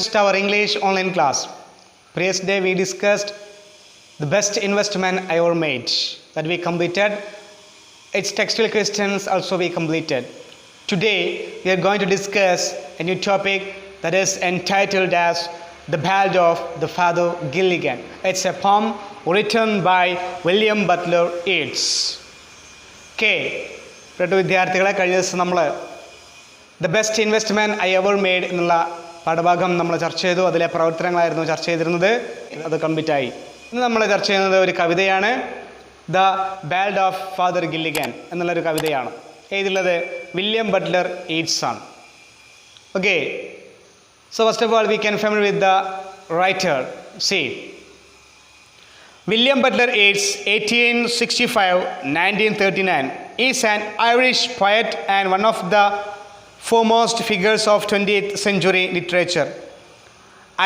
commenced our English online class. Previous day we discussed the best investment I ever made that we completed. Its textual questions also we completed. Today we are going to discuss a new topic that is entitled as The Ballad of the Father Gilligan. It's a poem written by William Butler Yeats. Okay, വിദ്യാർത്ഥികളെ കഴിഞ്ഞ ദിവസം നമ്മൾ the best investment I ever made എന്നുള്ള പാഠഭാഗം നമ്മൾ ചർച്ച ചെയ്തു. അതിലെ പ്രവർത്തനങ്ങളായിരുന്നു ചർച്ച ചെയ്തിരുന്നത്. അത് കംപ്ലീറ്റായി. ഇന്ന് നമ്മൾ ചർച്ച ചെയ്യുന്നത് ഒരു കവിതയാണ്. The ballad of father Gilligan എന്നുള്ളൊരു കവിതയാണ്. എഴുതിയുള്ളത് വില്യം ബട്ട്ലർ യീറ്റ്സ് ആണ്. Okay, so first of all we can familiar with the writer. C, William Butler Yeats, 1865-1939, is an Irish poet and one of the foremost figures of 20th century literature.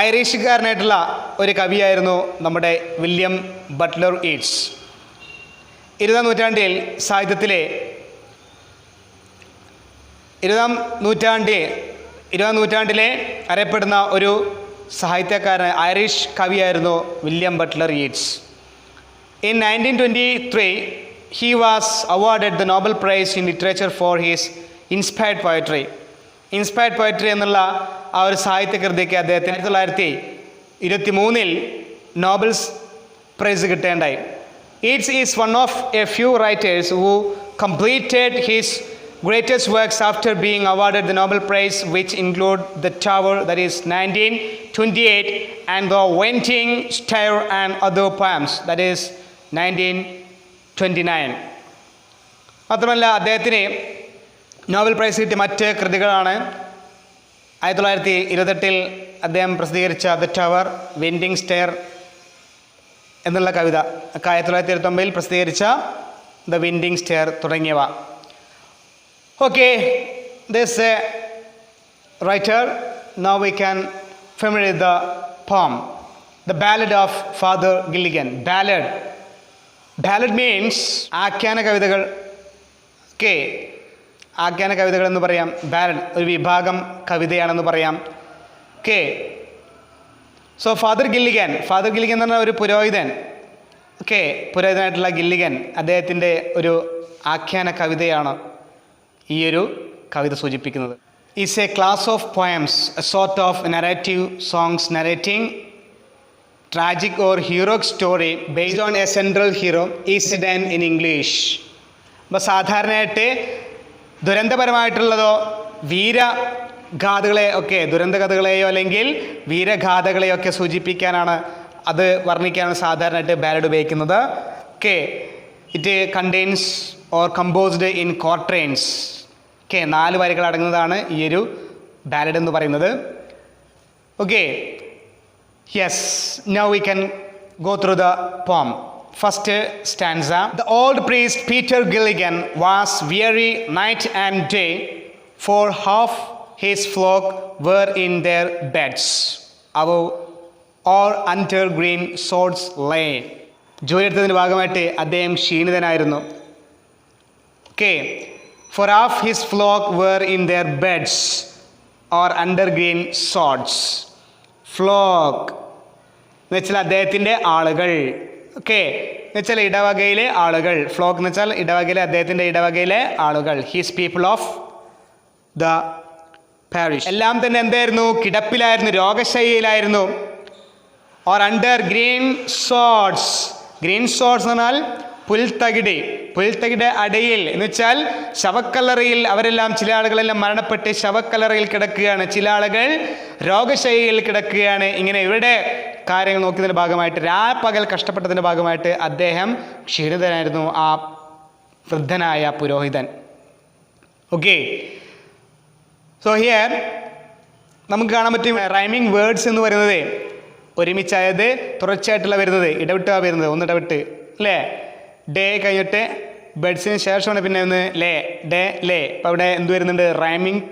ഐറിഷുകാരനായിട്ടുള്ള ഒരു കവിയായിരുന്നു നമ്മുടെ William Butler യീറ്റ്സ്. 20ാം നൂറ്റാണ്ടിലെ അറിയപ്പെടുന്ന ഒരു സാഹിത്യകാരൻ Irish കവിയായിരുന്നു William Butler Yeats. In 1923, he was awarded the Nobel Prize in Literature for his inspired poetry. Inspired poetry എന്നുള്ള ആ ഒരു സാഹിത്യകൃതിക്ക് അദ്ദേഹത്തിന് 1923 നോബൽസ് പ്രൈസ് കിട്ടേണ്ടായി. Yeats is one of a few writers who completed his greatest works after being awarded the Nobel Prize, which include The Tower, that is 1928, and The Winding Stair and Other Poems, that is 1929. മാത്രമല്ല അദ്ദേഹത്തിന് Nobel prize കിട്ടിയ മറ്റ് കൃതികളാണ് 1928 അദ്ദേഹം പ്രസിദ്ധീകരിച്ച the tower, winding stair എന്നുള്ള കവിത, 1929 പ്രസിദ്ധീകരിച്ച the winding stair തുടങ്ങിയവ. Okay, this writer. Now we can familiar the poem, The Ballad of Father Gilligan. Ballad means ആഖ്യാന കവിതകൾ. Okay, ആഖ്യാന കവിതകൾ എന്ന് പറയാം. ബാലഡ് ഒരു വിഭാഗം കവിതയാണെന്ന് പറയാം. Okay, so ഫാദർ ഗില്ലിഗൻ എന്ന് പറഞ്ഞ ഒരു പുരോഹിതൻ. Okay, പുരോഹിതനായിട്ടുള്ള ഗില്ലിഗൻ അദ്ദേഹത്തിൻ്റെ ഒരു ആഖ്യാന കവിതയാണ് ഈ ഒരു കവിത സൂചിപ്പിക്കുന്നത്. Is a class of poems, a sort of narrative songs narrating tragic or heroic story based on a central hero is done in English. അപ്പോൾ സാധാരണയായിട്ട് ദുരന്തപരമായിട്ടുള്ളതോ ദുരന്തകഥകളെയോ അല്ലെങ്കിൽ വീരഗാഥകളെയോ ഒക്കെ സൂചിപ്പിക്കാനാണ്, അത് വർണ്ണിക്കാനാണ് സാധാരണയായിട്ട് ബാലഡ് ഉപയോഗിക്കുന്നത്. Okay, it contains or composed in quatrains. Okay, 4 വരികൾ അടങ്ങുന്നതാണ് ഈ ഒരു ബാലഡ് എന്ന് പറയുന്നത്. Okay, yes, now we can go through the poem. First stanza. The old priest Peter Gilligan was weary night and day, for half his flock were in their beds, above or under green swords lay. ജോലിയെടുത്തതിൻ്റെ ഭാഗമായിട്ട് അദ്ദേഹം ക്ഷീണിതനായിരുന്നു. Okay, for half his flock were in their beds or under green swords. Flock എന്ന് വെച്ചാൽ അദ്ദേഹത്തിൻ്റെ ആളുകൾ. Okay, എന്ന് വെച്ചാൽ ഇടവകയിലെ ആളുകൾ. ഫ്ലോക്ക് എന്ന് വെച്ചാൽ ഇടവകയിലെ, അദ്ദേഹത്തിൻ്റെ ഇടവകയിലെ ആളുകൾ. His people of the parish. എല്ലാം തന്നെ എന്തായിരുന്നു? കിടപ്പിലായിരുന്നു, രോഗശയ്യയിലായിരുന്നു. Or under green swords. Green swords എന്ന് പറഞ്ഞാൽ പുൽത്തകിട് അടയിൽ എന്ന് വെച്ചാൽ ശവക്കല്ലറയിൽ. അവരെല്ലാം, ചില ആളുകളെല്ലാം മരണപ്പെട്ട് ശവക്കല്ലറയിൽ കിടക്കുകയാണ്, ചില ആളുകൾ രോഗശൈലിയിൽ കിടക്കുകയാണ്. ഇങ്ങനെ ഇവരുടെ കാര്യങ്ങൾ നോക്കുന്നതിൻ്റെ ഭാഗമായിട്ട്, രാപ്പകൽ കഷ്ടപ്പെട്ടതിൻ്റെ ഭാഗമായിട്ട് അദ്ദേഹം ക്ഷീണിതനായിരുന്നു, ആ വൃദ്ധനായ പുരോഹിതൻ. ഓക്കെ, സോ ഹിയർ നമുക്ക് കാണാൻ പറ്റും റൈമിങ് വേർഡ്സ് എന്ന് പറയുന്നത് ഒരുമിച്ചായത് തുടർച്ചയായിട്ടുള്ള വരുന്നത്, ഇടവിട്ടാണ് വരുന്നത്, ഒന്നിടവിട്ട് അല്ലേ. ഡേ കഴിഞ്ഞിട്ട് ബെഡ്സിന് ശേഷമാണ് പിന്നെ ഒന്ന് ലേ, ഡേ ലേ. അപ്പോൾ അവിടെ എന്ത് വരുന്നുണ്ട്? റൈമിങ്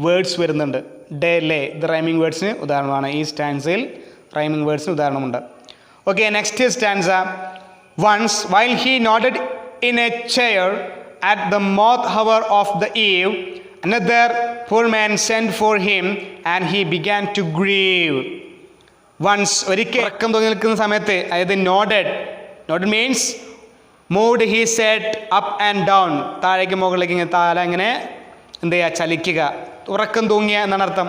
വേർഡ്സ് വരുന്നുണ്ട്. ഡേ ലേ, ഇത് റൈമിങ് വേർഡ്സിന് ഉദാഹരണമാണ്. ഈ സ്റ്റാൻസയിൽ റൈമിങ് വേർഡ്സിന് ഉദാഹരണമുണ്ട്. Okay, next stanza. Once while he nodded in a chair at the moth hour of the eve, another poor man sent for him and he began to grieve. Once ഒരിക്കൽ ഉറക്കം തൂങ്ങി നിൽക്കുന്ന സമയത്ത്, അതായത് nodded means moved his head up and down, താഴേക്ക് മുകളിലേക്ക് ഇങ്ങനെ തല ഇങ്ങനെ എന്ത് ചെയ്യുക, ചലിക്കുക, ഉറക്കം തൂങ്ങിയ എന്നാണ് അർത്ഥം.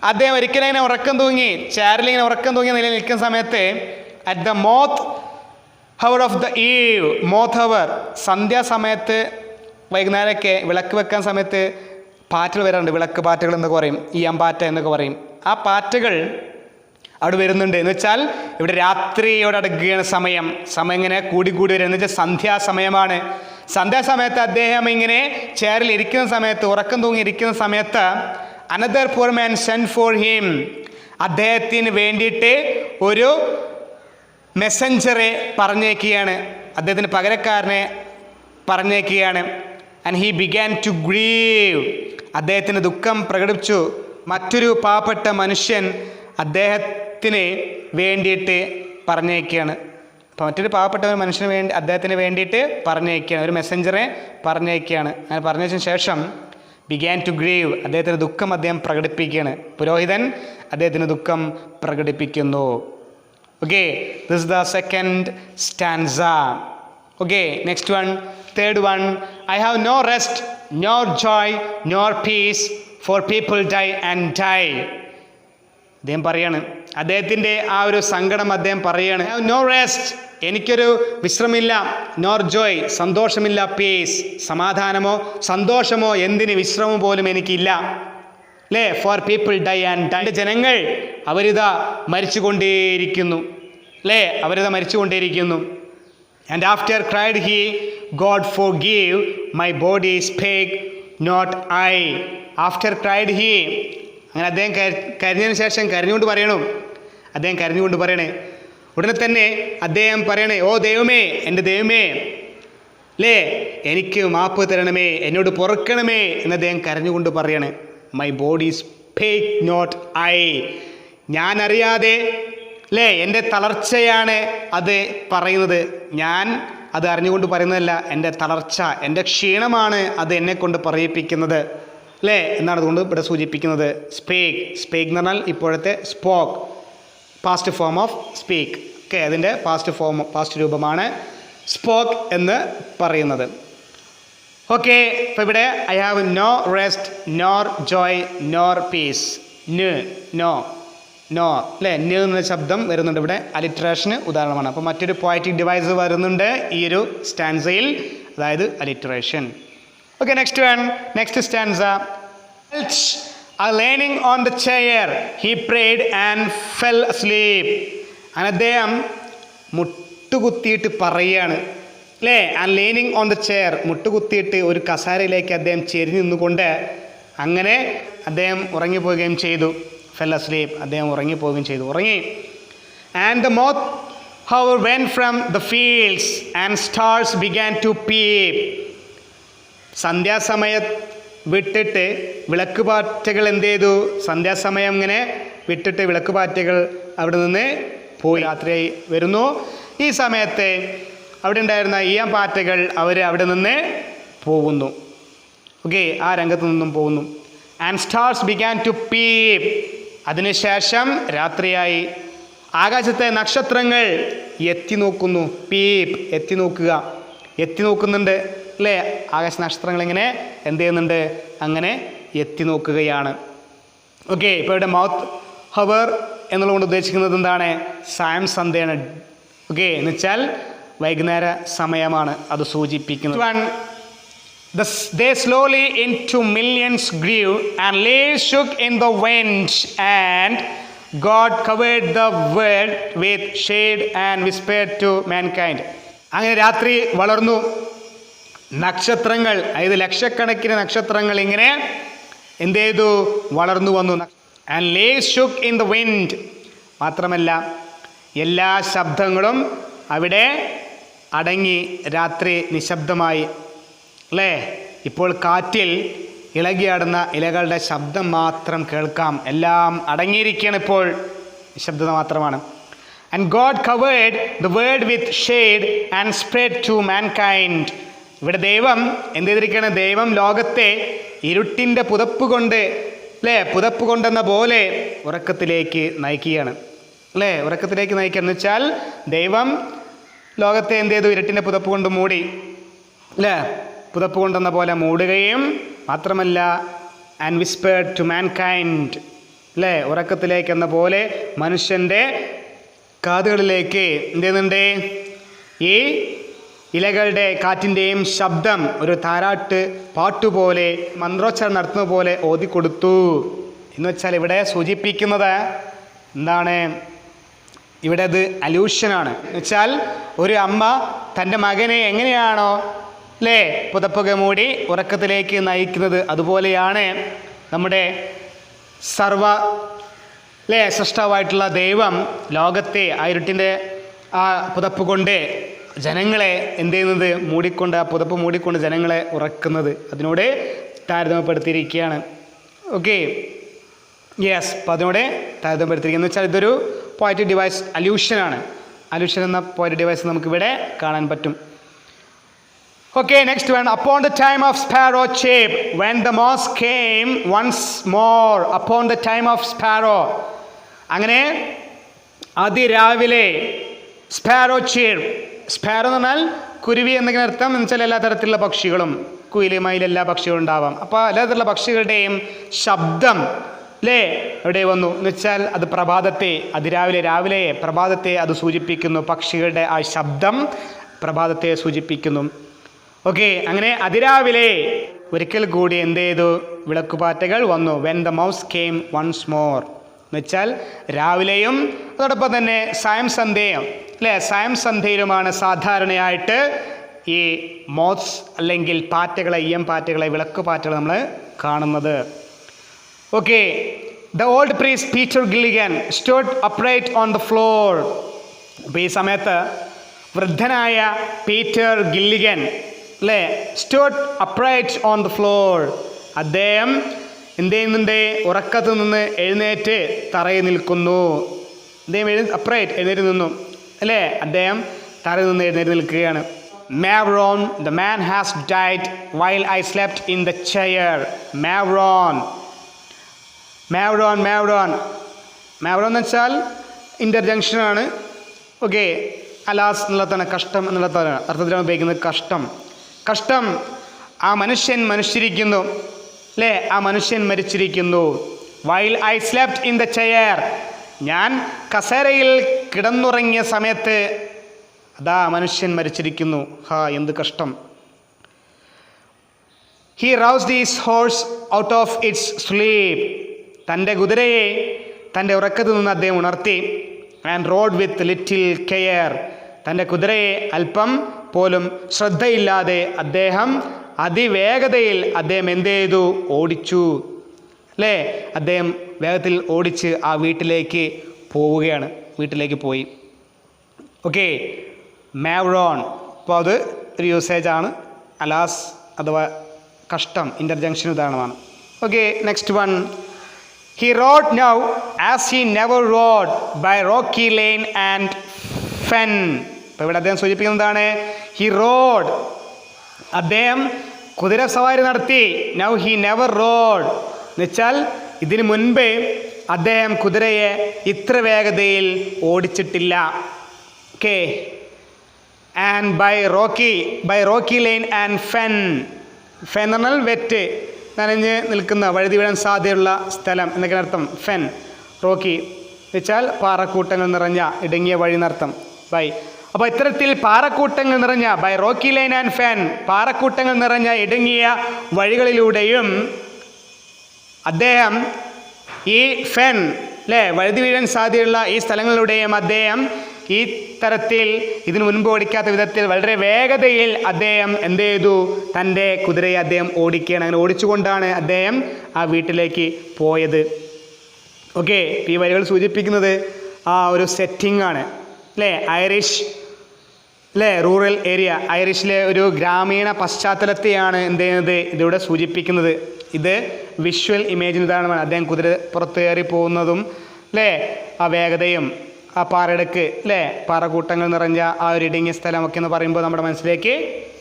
അദ്ദേഹം ഒരിക്കലും ഇങ്ങനെ ഉറക്കം തൂങ്ങി, ചാരിൽ ഇങ്ങനെ ഉറക്കം തൂങ്ങിയ നിലയിൽ നിൽക്കുന്ന സമയത്ത് at the hour of the eve, hour സന്ധ്യാസമയത്ത്, വൈകുന്നേരമൊക്കെ വിളക്ക് വെക്കാൻ സമയത്ത് പാറ്റകൾ വരാറുണ്ട്, വിളക്ക് പാറ്റകൾ എന്നൊക്കെ പറയും, ഈയമ്പാറ്റ എന്നൊക്കെ പറയും. ആ പാറ്റകൾ അവിടെ വരുന്നുണ്ട്. എന്ന് വെച്ചാൽ ഇവിടെ രാത്രിയോട് അടുക്കുകയാണ് സമയം ഇങ്ങനെ കൂടി വരും. എന്ന് വെച്ചാൽ സന്ധ്യാസമയമാണ്. സന്ധ്യാസമയത്ത് അദ്ദേഹം ഇങ്ങനെ ചെയറിൽ ഇരിക്കുന്ന സമയത്ത്, ഉറക്കം തൂങ്ങി ഇരിക്കുന്ന സമയത്ത് another poor man sent for him, അദ്ദേഹത്തിന് വേണ്ടിയിട്ട് ഒരു മെസ്സഞ്ചറെ പറഞ്ഞേക്കുകയാണ്, അദ്ദേഹത്തിന് പകരക്കാരനെ പറഞ്ഞേക്കുകയാണ്. And he began to grieve, അദ്ദേഹത്തിന് ദുഃഖം പ്രകടിപ്പിച്ചു. മറ്റൊരു പാവപ്പെട്ട മനുഷ്യൻ അദ്ദേഹത്തിന് വേണ്ടിയിട്ട് പറഞ്ഞേക്കുകയാണ്. അപ്പോൾ മറ്റൊരു പാവപ്പെട്ട മനുഷ്യന് വേണ്ടി അദ്ദേഹത്തിന് വേണ്ടിയിട്ട് പറഞ്ഞേക്കുകയാണ്, ഒരു മെസ്സഞ്ചറെ പറഞ്ഞേക്കുകയാണ്. അങ്ങനെ പറഞ്ഞതിന് ശേഷം ബിഗാൻ ടു ഗ്രീവ്, അദ്ദേഹത്തിന് ദുഃഖം അദ്ദേഹം പ്രകടിപ്പിക്കുകയാണ്. പുരോഹിതൻ അദ്ദേഹത്തിന് ദുഃഖം പ്രകടിപ്പിക്കുന്നു. Okay, this is the second stanza. Okay, next one, third one. I have no rest, nor joy, nor peace, for people die and die. അദ്ദേഹം പറയാണ്, അദ്ദേഹത്തിൻ്റെ ആ ഒരു സങ്കടം അദ്ദേഹം പറയാണ്. I have no rest, എനിക്കൊരു വിശ്രമില്ല, നോർ ജോയ്, സന്തോഷമില്ല, പീസ്, സമാധാനമോ സന്തോഷമോ എന്തിന് വിശ്രമം പോലും എനിക്കില്ല. അല്ലേ? For people die and die, ജനങ്ങൾ അവരിതാ മരിച്ചുകൊണ്ടേയിരിക്കുന്നു. അല്ലേ? അവരിതാ മരിച്ചുകൊണ്ടേയിരിക്കുന്നു. And after cried he, god forgive my body spake not I. After cried he, അങ്ങനെ അദ്ദേഹം കരഞ്ഞതിന് ശേഷം കരഞ്ഞുകൊണ്ട് പറയണു, അദ്ദേഹം കരഞ്ഞുകൊണ്ട് പറയണേ. ഉടനെ തന്നെ അദ്ദേഹം പറയണേ, ഓ ദൈവമേ, എൻ്റെ ദൈവമേ, അല്ലേ, എനിക്ക് മാപ്പ് തരണമേ, എന്നോട് പൊറുക്കണമേ എന്ന് അദ്ദേഹം കരഞ്ഞുകൊണ്ട് പറയണേ. My body spake not I, ഞാൻ അറിയാതെ, അല്ലേ, എൻ്റെ തളർച്ചയാണ് അത് പറയുന്നത്, ഞാൻ അത് അറിഞ്ഞുകൊണ്ട് പറയുന്നതല്ല, എൻ്റെ തളർച്ച, എൻ്റെ ക്ഷീണമാണ് അത് എന്നെക്കൊണ്ട് പറയിപ്പിക്കുന്നത്, അല്ലേ എന്നാണ് അതുകൊണ്ട് ഇവിടെ സൂചിപ്പിക്കുന്നത്. സ്പേക്ക് എന്ന് പറഞ്ഞാൽ ഇപ്പോഴത്തെ spoke, past form of speak. Okay, അതിൻ്റെ പാസ്റ്റ് രൂപമാണ് സ്പോക്ക് എന്ന് പറയുന്നത്. ഓക്കെ, ഇപ്പോൾ ഇവിടെ I have no rest, nor joy, nor peace. No അല്ലേ, എന്ന ശബ്ദം വരുന്നുണ്ട് ഇവിടെ, അലിട്രേഷന് ഉദാഹരണമാണ്. അപ്പോൾ മറ്റൊരു പോയറ്റിക് ഡിവൈസ് വരുന്നുണ്ട് ഈ ഒരു സ്റ്റാൻസയിൽ, അതായത് alliteration. Okay, next stanza. Leaning on the chair, he prayed and fell asleep. അങ്ങനെ അദ്ദേഹം മുട്ടുകുത്തിയിട്ട് പറയുകയാണ്, അല്ലേ, and learning on the chair, മുട്ടുകുത്തിയിട്ട് ഒരു കസാരയിലേക്ക് അദ്ദേഹം ചെരിഞ്ഞു നിന്നുകൊണ്ട് അങ്ങനെ അദ്ദേഹം ഉറങ്ങിപ്പോവുകയും ചെയ്തു. ഫെൽ അസ്ലീപ്, അദ്ദേഹം ഉറങ്ങിപ്പോവുകയും ചെയ്തു, ഉറങ്ങി. And the moth however went from the fields and stars began to peep. സന്ധ്യാസമയം വിട്ടിട്ട് വിളക്കുപാറ്റകൾ എന്ത് ചെയ്തു? സന്ധ്യാസമയം ഇങ്ങനെ വിട്ടിട്ട് വിളക്കുപാറ്റകൾ അവിടെ നിന്ന് പോയി, രാത്രിയായി വരുന്നു. ഈ സമയത്ത് അവിടെ ഉണ്ടായിരുന്ന ഈയമ്പാറ്റകൾ അവർ അവിടെ നിന്ന് പോകുന്നു. ഓക്കെ, ആ രംഗത്ത് നിന്നും പോകുന്നു. And stars began to peep, അതിനുശേഷം രാത്രിയായി. ആകാശത്തെ നക്ഷത്രങ്ങൾ എത്തി നോക്കുന്നു. പീപ്പ്, എത്തി നോക്കുക, എത്തി നോക്കുന്നുണ്ട്, അല്ലേ? ആകാശ നക്ഷത്രങ്ങൾ ഇങ്ങനെ എന്ത് ചെയ്യുന്നുണ്ട്? അങ്ങനെ എത്തി നോക്കുകയാണ്. ഓക്കെ, ഇപ്പോൾ ഇവിടെ മൗത്ത് ഹവർ എന്നുള്ളതുകൊണ്ട് ഉദ്ദേശിക്കുന്നത് എന്താണ്? സായം സന്ധ്യയാണ്. ഓക്കെ, എന്ന് വെച്ചാൽ വൈകുന്നേര സമയമാണ് അത് സൂചിപ്പിക്കുന്നത്. They slowly into millions grew and leaves shook in the wind and God covered the world with shade and whispered to mankind. അങ്ങനെ രാത്രി വളർന്നു, നക്ഷത്രങ്ങൾ, അതായത് ലക്ഷക്കണക്കിന് നക്ഷത്രങ്ങൾ ഇങ്ങനെ എന്ത് ചെയ്തു? വളർന്നു വന്നു. And leaves shook in the wind, മാത്രമല്ല എല്ലാ ശബ്ദങ്ങളും അവിടെ അടങ്ങി, രാത്രി നിശബ്ദമായി, അല്ലേ? ഇപ്പോൾ കാറ്റിൽ ഇളകിയാടുന്ന ഇലകളുടെ ശബ്ദം മാത്രം കേൾക്കാം, എല്ലാം അടങ്ങിയിരിക്കുകയാണ്, ഇപ്പോൾ നിശബ്ദത മാത്രമാണ്. And God covered the world with shade and spread to mankind. ഇവിടെ ദൈവം എന്ത് ചെയ്തിരിക്കുകയാണ്? ദൈവം ലോകത്തെ ഇരുട്ടിൻ്റെ പുതപ്പ് കൊണ്ട് അല്ലേ, പുതപ്പ് കൊണ്ടെന്ന പോലെ ഉറക്കത്തിലേക്ക് നയിക്കുകയാണ് അല്ലേ, ഉറക്കത്തിലേക്ക് നയിക്കുക എന്ന് വെച്ചാൽ ദൈവം ലോകത്തെ എന്ത് ചെയ്തു? ഇരുട്ടിൻ്റെ പുതപ്പ് കൊണ്ട് മൂടി അല്ലേ, പുതപ്പ് കൊണ്ടെന്ന പോലെ മൂടുകയും മാത്രമല്ല ആൻഡ് വിസ്പേർഡ് ടു മാൻകൈൻഡ് അല്ലേ, ഉറക്കത്തിലേക്ക് എന്ന പോലെ മനുഷ്യൻ്റെ കാതുകളിലേക്ക് എന്ത് ചെയ്യുന്നുണ്ട്? ഈ ഇലകളുടെ കാറ്റിൻ്റെയും ശബ്ദം ഒരു താരാട്ട് പാട്ടുപോലെ മന്ത്രോച്ചാരണം നടത്തുന്ന പോലെ ഓതിക്കൊടുത്തു എന്ന് വെച്ചാൽ ഇവിടെ സൂചിപ്പിക്കുന്നത് എന്താണ്? ഇവിടെ അത് അലൂഷനാണ്. എന്ന് വെച്ചാൽ ഒരു അമ്മ തൻ്റെ മകനെ എങ്ങനെയാണോ അല്ലേ പുതപ്പൊക്കെ മൂടി ഉറക്കത്തിലേക്ക് നയിക്കുന്നത്, അതുപോലെയാണ് നമ്മുടെ സർവ അല്ലേ സൃഷ്ടാവായിട്ടുള്ള ദൈവം ലോകത്തെ ആ ഇരുട്ടിൻ്റെ ആ പുതപ്പ് കൊണ്ട് ജനങ്ങളെ എന്ത് ചെയ്യുന്നത്? മൂടിക്കൊണ്ട്, ആ പുതപ്പ് മൂടിക്കൊണ്ട് ജനങ്ങളെ ഉറക്കുന്നത്. അതിനോട് താരതമ്യപ്പെടുത്തിയിരിക്കുകയാണ്. ഓക്കെ, യെസ്, അപ്പോൾ അതിനോട് താരതമ്യപ്പെടുത്തിയിരിക്കുക എന്ന് വെച്ചാൽ ഇതൊരു പോയറ്റിക് ഡിവൈസ് അല്യൂഷനാണ്. അല്യൂഷൻ എന്ന പോയറ്റിക് ഡിവൈസ് നമുക്കിവിടെ കാണാൻ പറ്റും. Okay, next one. Upon the time of sparrow chirp when the moths came once more. Upon the time of sparrow, അങ്ങനെ അതിരാവിലെ സ്പാരോ ചേപ്പ്. സ്പാരോ എന്ന് പറഞ്ഞാൽ കുരുവി എന്നൊക്കെ അർത്ഥം. എന്ന് വെച്ചാൽ എല്ലാ തരത്തിലുള്ള പക്ഷികളും, കുയില്, മയിൽ, എല്ലാ പക്ഷികളും ഉണ്ടാവാം. അപ്പോൾ എല്ലാ തരത്തിലുള്ള പക്ഷികളുടെയും ശബ്ദം അല്ലേ എവിടെ വന്നു എന്ന് വെച്ചാൽ അത് പ്രഭാതത്തെ, രാവിലെ പ്രഭാതത്തെ അത് സൂചിപ്പിക്കുന്നു. പക്ഷികളുടെ ആ ശബ്ദം പ്രഭാതത്തെ സൂചിപ്പിക്കുന്നു. ഓക്കെ, അങ്ങനെ അതിരാവിലെ ഒരിക്കൽ കൂടി എന്ത് ചെയ്തു? വിളക്കുപാറ്റകൾ വന്നു. When the mouse came once more എന്ന് വെച്ചാൽ രാവിലെയും അതോടൊപ്പം തന്നെ സായം സന്ധ്യയും അല്ലേ, സായം സന്ധ്യയിലുമാണ് സാധാരണയായിട്ട് ഈ മോത്സ് അല്ലെങ്കിൽ പാറ്റകളെ, പാറ്റകളെ, വിളക്കുപാറ്റകളെ നമ്മൾ കാണുന്നത്. Okay, the old priest Peter Gilligan stood upright on the floor. അപ്പോൾ ഈ സമയത്ത് വൃദ്ധനായ പീറ്റർ ഗില്ലിഗൻ അല്ലേ stood upright on the floor. അദ്ദേഹം എന്ത് ചെയ്യുന്നുണ്ട്? ഉറക്കത്ത് നിന്ന് എഴുന്നേറ്റ് തറയിൽ നിൽക്കുന്നു. അദ്ദേഹം എഴുന്നേറ്റ് നിന്നു അല്ലേ, അദ്ദേഹം തറയിൽ നിന്ന് എഴുന്നേറ്റ് നിൽക്കുകയാണ്. Mavron, the man has died while I slept in the chair. Mavron എന്ന് വെച്ചാൽ ഇൻ്റർജങ്ഷനാണ്. ഓക്കെ, അലാസ് എന്നുള്ളതാണ്, കഷ്ടം എന്നുള്ളതാണ് അർത്ഥത്തിലാണ് ഉപയോഗിക്കുന്നത്. കഷ്ടം. ആ മനുഷ്യൻ മരിച്ചിരിക്കുന്നു അല്ലേ, ആ മനുഷ്യൻ മരിച്ചിരിക്കുന്നു. While I slept in the chair, ഞാൻ കസേരയിൽ കിടന്നുറങ്ങിയ സമയത്ത് അതാ മനുഷ്യൻ മരിച്ചിരിക്കുന്നു. എന്ത് കഷ്ടം. He roused his horse out of its sleep. തൻ്റെ കുതിരയെ തൻ്റെ ഉറക്കത്തിൽ നിന്ന് അദ്ദേഹം ഉണർത്തി. And road with little care, തൻ്റെ കുതിരയെ അല്പം പോലും ശ്രദ്ധയില്ലാതെ അദ്ദേഹം അതിവേഗതയിൽ അദ്ദേഹം എന്ത് ചെയ്തു? ഓടിച്ചു അല്ലേ, അദ്ദേഹം വേഗത്തിൽ ഓടിച്ച് ആ വീട്ടിലേക്ക് പോവുകയാണ്. വീട്ടിലേക്ക് പോയി. ഓക്കെ, മാവ്രോൺ. അപ്പോൾ അത് ഒരു യൂസേജാണ്. അലാസ് അഥവാ കഷ്ടം ഇൻ്റർജങ്ഷൻ ഉദാഹരണമാണ്. Okay, next one. He rode now as he never rode by rocky lane and fen. അപ്പോൾ ഇവിടെ അദ്ദേഹം സൂചിപ്പിക്കുന്നതാണ് he rode, അദ്ദേഹം കുതിര സവാരി നടത്തി. Now he never rode എന്ന് വെച്ചാൽ ഇതിനു മുൻപ് അദ്ദേഹം കുതിരയെ ഇത്ര വേഗതയിൽ ഓടിച്ചിട്ടില്ല. Okay, and by rocky line and fen എന്ന് പറഞ്ഞാൽ വെറ്റ്, നനഞ്ഞ് നിൽക്കുന്ന, വഴുതി വീഴാൻ സാധ്യതയുള്ള സ്ഥലം എന്നൊക്കെ അർത്ഥം. ഫെൻ, റോക്കി വെച്ചാൽ പാറക്കൂട്ടങ്ങൾ നിറഞ്ഞ ഇടുങ്ങിയ വഴി എന്നർത്ഥം. അപ്പോൾ ഇത്തരത്തിൽ പാറക്കൂട്ടങ്ങൾ നിറഞ്ഞ ബൈ റോക്കി ലൈൻ ആൻഡ് ഫെൻ, പാറക്കൂട്ടങ്ങൾ നിറഞ്ഞ ഇടുങ്ങിയ വഴികളിലൂടെയും അദ്ദേഹം ഈ ഫെൻ അല്ലേ വഴുതി വീഴാൻ സാധ്യതയുള്ള ഈ സ്ഥലങ്ങളിലൂടെയും അദ്ദേഹം ഈ തരത്തിൽ ഇതിനു മുൻപ് ഓടിക്കാത്ത വിധത്തിൽ വളരെ വേഗതയിൽ അദ്ദേഹം എന്ത് ചെയ്തു? തൻ്റെ കുതിരയെ അദ്ദേഹം ഓടിക്കുകയാണ്. അങ്ങനെ ഓടിച്ചുകൊണ്ടാണ് അദ്ദേഹം ആ വീട്ടിലേക്ക് പോയത്. ഓക്കെ, ഈ വരികൾ സൂചിപ്പിക്കുന്നത് ആ ഒരു സെറ്റിംഗ് ആണ് അല്ലേ, ഐറിഷ് അല്ലേ, റൂറൽ ഏരിയ, ഐറിഷിലെ ഒരു ഗ്രാമീണ പശ്ചാത്തലത്തെയാണ് എന്ത് ചെയ്യുന്നത് ഇതിലൂടെ സൂചിപ്പിക്കുന്നത്. ഇത് വിഷ്വൽ ഇമേജിന് ഉദാഹരണമാണ്. അദ്ദേഹം കുതിര പുറത്ത് കയറി പോകുന്നതും അല്ലേ, ആ വേഗതയും ആ പാറയിടക്ക് അല്ലേ, പാറക്കൂട്ടങ്ങൾ നിറഞ്ഞ ആ ഒരു ഇടുങ്ങിയ സ്ഥലമൊക്കെ എന്ന് പറയുമ്പോൾ നമ്മുടെ മനസ്സിലേക്ക്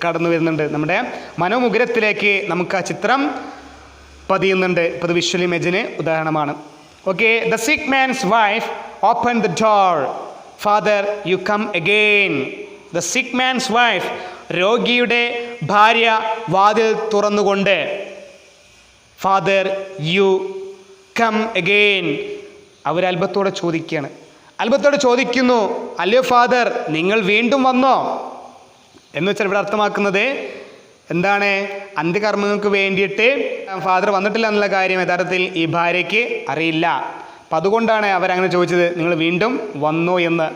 കടന്നു വരുന്നുണ്ട്. നമ്മുടെ മനോമുഗ്രത്തിലേക്ക് നമുക്ക് ആ ചിത്രം പതിയുന്നുണ്ട്. ഇപ്പോൾ ഇത് വിഷ്വൽ ഇമേജിന് ഉദാഹരണമാണ്. Okay, the sick man's wife open the door, father you come again. The sick man's wife, രോഗിയുടെ ഭാര്യ വാതിൽ തുറന്നുകൊണ്ട്, ഫാദർ യു കം അഗെയിൻ. അവർ അത്ഭുതത്തോടെ ചോദിക്കുന്നു, അല്ലയോ ഫാദർ, നിങ്ങൾ വീണ്ടും വന്നോ എന്ന് വെച്ചാൽ ഇവിടെ അർത്ഥമാക്കുന്നത് എന്താണ്? അന്ത്യകർമ്മങ്ങൾക്ക് വേണ്ടിയിട്ട് ഫാദർ വന്നിട്ടില്ല എന്നുള്ള കാര്യം യഥാർത്ഥത്തിൽ ഈ ഭാര്യയ്ക്ക് അറിയില്ല. അപ്പം അതുകൊണ്ടാണ് അവരങ്ങനെ ചോദിച്ചത്, നിങ്ങൾ വീണ്ടും വന്നോ എന്ന്.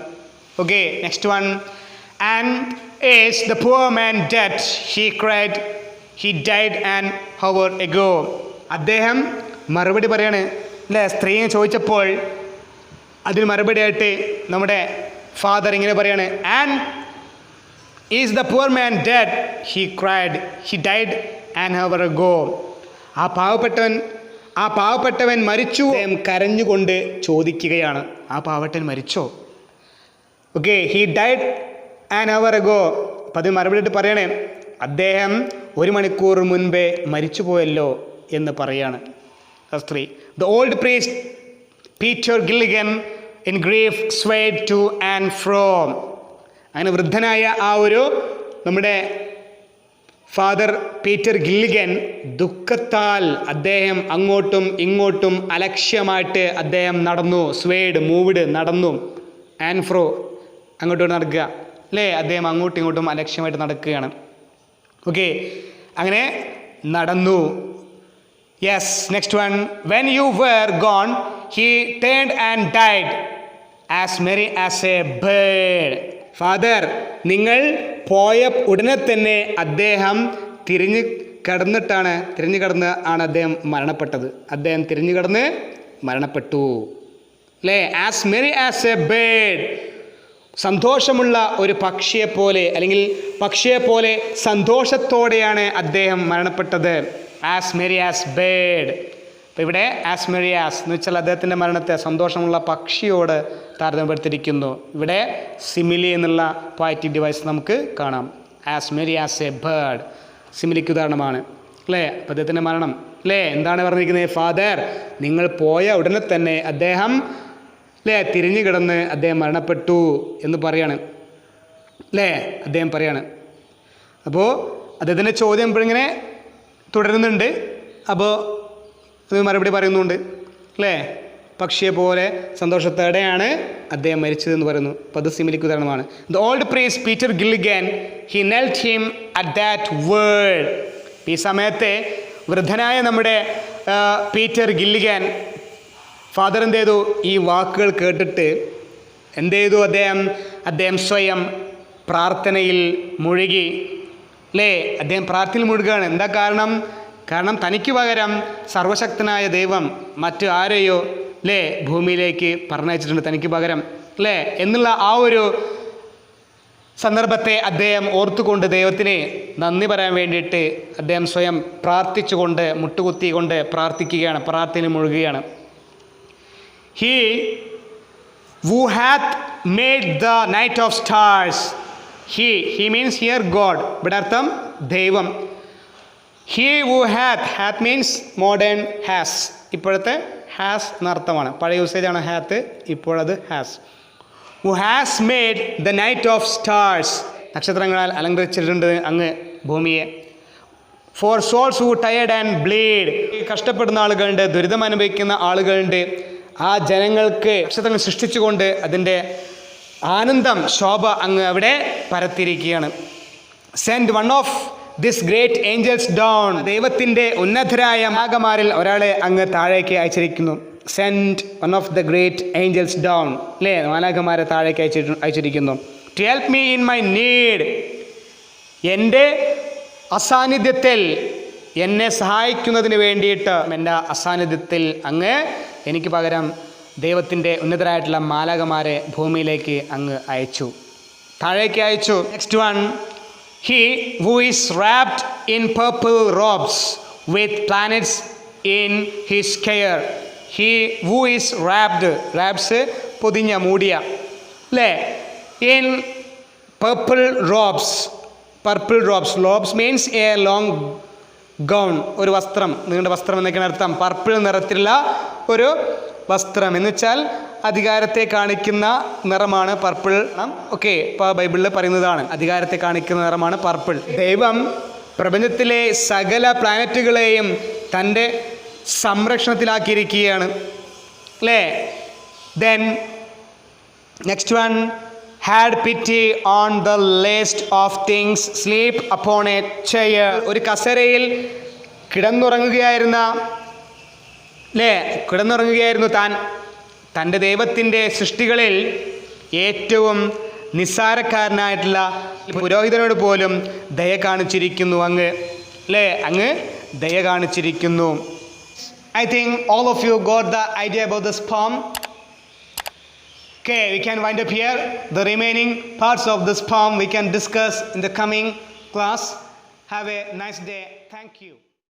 Okay, next one. And is the poor man dead? He cried, he died an hour ago. അദ്ദേഹം മറുപടി പറയാണ് അല്ലേ, സ്ത്രീയെ ചോദിച്ചപ്പോൾ അതിന് മറുപടിയായിട്ട് നമ്മുടെ ഫാദർ ഇങ്ങനെ പറയാണ്, and is the poor man dead? He cried, he died an hour ago. ആ പാവപ്പെട്ടവൻ മരിച്ചു. കരഞ്ഞുകൊണ്ട് ചോദിക്കുകയാണ്, ആ പാവപ്പെട്ടവൻ മരിച്ചോ? Okay, he died an hour ago. അപ്പം അത് മറുപടി പറയണേ, അദ്ദേഹം 1 മണിക്കൂർ മുൻപേ മരിച്ചു പോയല്ലോ എന്ന് പറയാണ് സ്ത്രീ. The old priest Peter Gilligan in grief swayed to and fro. അങ്ങനെ വൃദ്ധനായ ആ ഒരു നമ്മുടെ ഫാദർ പീറ്റർ ഗില്ലിഗൻ ദുഃഖത്താൽ അദ്ദേഹം അങ്ങോട്ടും ഇങ്ങോട്ടും അലക്ഷ്യമായിട്ട് അദ്ദേഹം നടന്നു. swayed, moved, നടന്നു. and fro, അങ്ങോട്ടും നടക്കുക അല്ലേ, അദ്ദേഹം അങ്ങോട്ടും ഇങ്ങോട്ടും അലക്ഷ്യമായിട്ട് നടക്കുകയാണ്. ഓക്കെ, അങ്ങനെ നടന്നു. Yes, next one. When you were gone he turned and died as merry as a bird. Father, നിങ്ങൾ പോയ ഉടനെ തന്നെ അദ്ദേഹം തിരിഞ്ഞു കിടന്ന് ആണ് അദ്ദേഹം മരണപ്പെട്ടത്. അദ്ദേഹം തിരിഞ്ഞു കിടന്ന് മരണപ്പെട്ടു അല്ലേ. As merry as a bird, സന്തോഷമുള്ള ഒരു പക്ഷിയെപ്പോലെ, അല്ലെങ്കിൽ പക്ഷിയെപ്പോലെ സന്തോഷത്തോടെയാണ് അദ്ദേഹം മരണപ്പെട്ടത്. As merry as bird. അപ്പോൾ ഇവിടെ ആസ് മെറി ആസ് എന്ന് വെച്ചാൽ അദ്ദേഹത്തിൻ്റെ മരണത്തെ സന്തോഷമുള്ള പക്ഷിയോട് താരതമ്യപ്പെടുത്തിയിരിക്കുന്നു. ഇവിടെ സിമിലി എന്നുള്ള പോയറ്റിക് ഡിവൈസ് നമുക്ക് കാണാം. As merry as a bird സിമിലിക്ക് ഉദാഹരണമാണ് അല്ലേ. അപ്പോൾ അദ്ദേഹത്തിൻ്റെ മരണം അല്ലേ, എന്താണ് പറഞ്ഞിരിക്കുന്നത്? ഫാദർ, നിങ്ങൾ പോയ ഉടനെ തന്നെ അദ്ദേഹം അല്ലേ തിരിഞ്ഞു കിടന്ന് അദ്ദേഹം മരണപ്പെട്ടു എന്ന് പറയാണ് അല്ലേ, അദ്ദേഹം പറയാണ്. അപ്പോൾ അദ്ദേഹത്തിൻ്റെ ചോദ്യം ഇപ്പോഴിങ്ങനെ തുടരുന്നുണ്ട്. അപ്പോൾ അത് മറുപടി പറയുന്നുണ്ട് അല്ലേ, പക്ഷിയെ പോലെ സന്തോഷത്തോടെയാണ് അദ്ദേഹം മരിച്ചതെന്ന് പറയുന്നു. അപ്പോൾ അത് സിമിലിക്ക് ഉദാഹരണമാണ്. The old priest Peter Gilligan he knelt him at that word. ഈ സമയത്തെ വൃദ്ധനായ നമ്മുടെ പീറ്റർ ഗില്ലിഗൻ ഫാദർ എന്ത് ചെയ്തു? ഈ വാക്കുകൾ കേട്ടിട്ട് എന്ത് ചെയ്തു? അദ്ദേഹം സ്വയം പ്രാർത്ഥനയിൽ മുഴുകി അല്ലേ. അദ്ദേഹം പ്രാർത്ഥനയിൽ മുഴുകുകയാണ്. എന്താ കാരണം തനിക്ക് പകരം സർവശക്തനായ ദൈവം മറ്റു ആരെയോ അല്ലേ ഭൂമിയിലേക്ക് പറഞ്ഞയച്ചിട്ടുണ്ട് തനിക്ക് പകരം അല്ലേ എന്നുള്ള ആ ഒരു സന്ദർഭത്തെ അദ്ദേഹം ഓർത്തുകൊണ്ട് ദൈവത്തിന് നന്ദി പറയാൻ വേണ്ടിയിട്ട് അദ്ദേഹം സ്വയം പ്രാർത്ഥിച്ചുകൊണ്ട് മുട്ടുകുത്തിക്കൊണ്ട് പ്രാർത്ഥിക്കുകയാണ്, പ്രാർത്ഥനയിൽ മുഴുകുകയാണ്. He who hath made the night of stars. He means here God. ഇവിടെ അർത്ഥം ദൈവം. He who hath means modern has. ഇപ്പോഴത്തെ has എന്നർത്ഥമാണ്. പഴയ യൂസേജാണ് hath, ഇപ്പോഴത് has. Who has made the night of stars. നക്ഷത്രങ്ങളാൽ അലങ്കരിച്ചിട്ടുണ്ട് അങ്ങ് ഭൂമിയെ. For souls who tired and bleed. കഷ്ടപ്പെടുന്ന ആളുകളുണ്ട്, ദുരിതം അനുഭവിക്കുന്ന ആളുകളുണ്ട്. ആ ജനങ്ങൾക്ക് നക്ഷത്രങ്ങൾ സൃഷ്ടിച്ചുകൊണ്ട് അതിൻ്റെ ആനന്ദം ശോഭ അങ്ങ് അവിടെ പരത്തിയിരിക്കുകയാണ്. Send one of this great angels down. ദൈവത്തിൻ്റെ ഉന്നതരായ മാലാഖമാരിൽ ഒരാളെ അങ്ങ് താഴേക്ക് അയച്ചിരിക്കുന്നു. Send one of the great angels down അല്ലേ, മാലാഖമാരെ താഴേക്ക് അയച്ചിരിക്കുന്നു. To help me in my need. എൻ്റെ അസാന്നിധ്യത്തിൽ എന്നെ സഹായിക്കുന്നതിന് വേണ്ടിയിട്ട് എൻ്റെ അസാന്നിധ്യത്തിൽ അങ്ങ് എനിക്ക് പകരം ദൈവത്തിൻ്റെ ഉന്നതരായിട്ടുള്ള മാലാഖമാരെ ഭൂമിയിലേക്ക് അങ്ങ് അയച്ചു, താഴേക്ക് അയച്ചു. Next one. He who is wrapped in purple robes with planets in his care. He who is wrapped, robes പൊതിഞ്ഞ മൂടിയ അല്ലേ, in purple robes. Purple robes, robes means a long gown, ഒരു വസ്ത്രം, നീണ്ട വസ്ത്രം എന്നൊക്കെയാണ് അർത്ഥം. പർപ്പിൾ നിറത്തിലുള്ള ഒരു വസ്ത്രം എന്ന് വെച്ചാൽ അധികാരത്തെ കാണിക്കുന്ന നിറമാണ് പർപ്പിൾ. ഓക്കെ, ഇപ്പോൾ ബൈബിളിൽ പറയുന്നതാണ് അധികാരത്തെ കാണിക്കുന്ന നിറമാണ് പർപ്പിൾ. ദൈവം പ്രപഞ്ചത്തിലെ സകല പ്ലാനറ്റുകളെയും തൻ്റെ സംരക്ഷണത്തിലാക്കിയിരിക്കുകയാണ് അല്ലേ. Then next one, had പിറ്റി on the least of things, sleep upon A chair. ഒരു കസേരയിൽ കിടന്നുറങ്ങുകയായിരുന്നു താൻ. തൻ്റെ ദൈവത്തിൻ്റെ സൃഷ്ടികളിൽ ഏറ്റവും നിസ്സാരക്കാരനായിട്ടുള്ള പുരോഹിതനോട് പോലും ദയ കാണിച്ചിരിക്കുന്നു അങ്ങ് ദയ കാണിച്ചിരിക്കുന്നു. I think all of you got the idea about this poem. Okay, we can wind up here. The remaining parts of this poem we can discuss in the coming class. Have a nice day. Thank you.